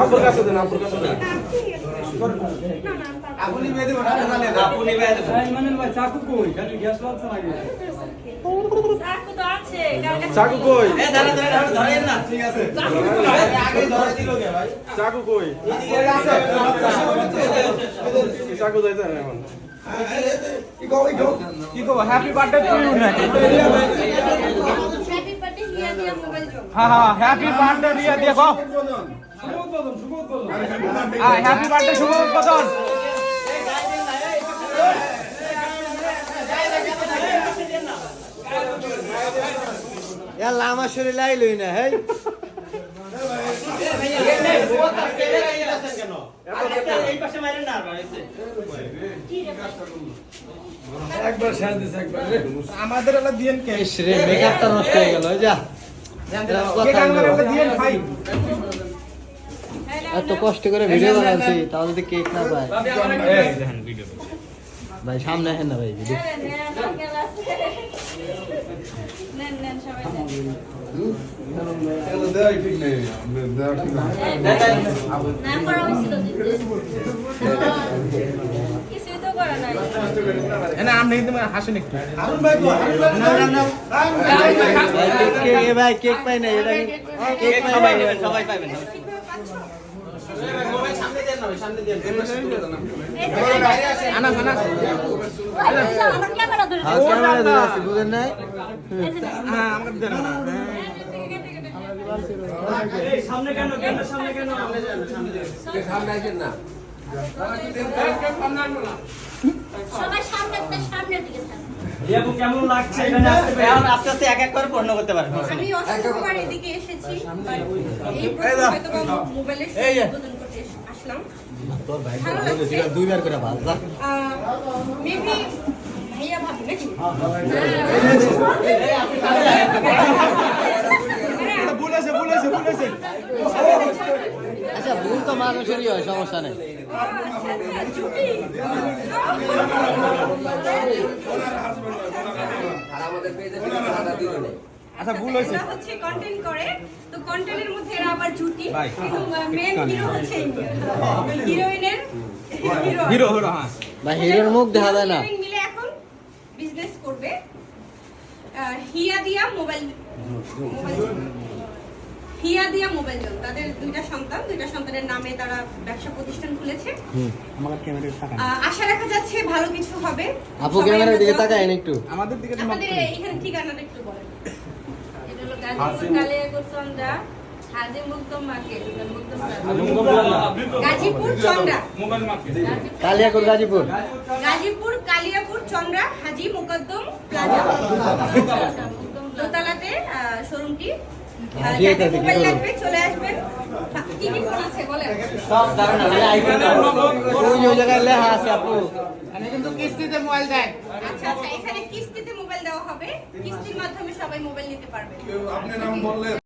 আপুর কাছে দেন, আপুর কাছে দেন। আপনি বেঁধে বসে জানেন, আপনি বেঁধে মানে ভাই চাকু কই খালি গ্যাস লাগছে নাকি চাকু তো আছে চাকু কই? এ দাঁড়া দাঁড়া ধরেন না, ঠিক আছে আগে ধরে দিল কে ভাই? চাকু কই? এদিকে আছে চাকু যাইতে না এখন। কি কো হ্যাপি বার্থডে টু ইউ না হ্যাপি বার্থডে হিয়া দিয়া মোবাইল জম হ্যাঁ হ্যাপি বার্থডে রিয়া দিয়ে গো হ্যাপি বার্থডে শুভ উদ্বোধন ইয়াল্লা আমার শরীর লাইলই না হেই একবার শেয়ার দিস একবার আমাদের এলা দিয়েন কে রে মেকআপটা নষ্ট হয়ে গেল যা কে কাঙ্গার এলা দিয়েন ভাই এত কষ্ট করে ভিডিও বানাচ্ছি তাও যদি কেক না পায় এই দেখেন ভিডিও ভাই সামনে আসেন না ভাই ভিডিও নেন নেন সবাই না করা হয়েছিল কিছুই তো করা নাই না আপনি কিন্তু হাসেন একটু ভাই কেক পাই না এটা কেক পাই না সবাই পাবেন আনা আনা আমার ক্যামেরা ধরে হাত ক্যামেরা ধরে আছে বুঝেন নাই হ্যাঁ আমাকে দেন না এই সামনে কেন সামনে কেন সবাই সামনের দিকে থাকুন রিয়াবু কেমন লাগছে এখানে আসতে পেরে এখন আস্তে আস্তে এক এক করে পূর্ণ করতে পারবেন আমি অসংখ্যবার এদিকে এসেছি এই প্রথম হয়তো মোবাইলের উদ্বোধন করতে আসলাম তোর ভাই ভালো লাগছে দুইবার করে ভাজ যা মেবি ভাইয়া ভাবি নাকি বলেছে আচ্ছা ভুল তো মানুষেরই হয় সমস্যা নেই আচ্ছা ভুল হয়েছে এরা হচ্ছে কন্টেন্ট করে তো কন্টেন্টের মধ্যে এরা আবার জুটি কিন্তু মেন হিরো হচ্ছে হিরোইনের হিরো হ্যাঁ ভাই হিরোর মুখ দেখা যায় না হিরোইন মিলে এখন বিজনেস করবে হিয়া দিয়া মোবাইল হিয়া দিয়া মোবাইল জোন তাদের দুইটা সন্তানের নামে তারা ব্যবসা প্রতিষ্ঠান খুলেছে আমার ক্যামেরার টাকা আশা রাখা যাচ্ছে ভালো কিছু হবে আপু ক্যামেরার দিকে তাকায় একটু আমাদের দিকে তো আমাদের এখানে ঠিকানাটা একটু বলেন এটা হলো Gazipur Kaliakair Chandra Haji Mukadam market Gazipur Chandra mobile market Kaliakur Gazipur Gazipur Kaliapur Chandra Haji Muquddam plaza দোতলাতে শোরুমটি যাদের মোবাইল লাগবে চলে আসবেন কি কি ফোন আছে বলেন সব ধারণা ভাই আইকন ওই জায়গায় লেখা আছে আপু আচ্ছা এখানে কিস্তিতে মোবাইল দেওয়া হবে কিস্তির মাধ্যমে সবাই মোবাইল নিতে পারবে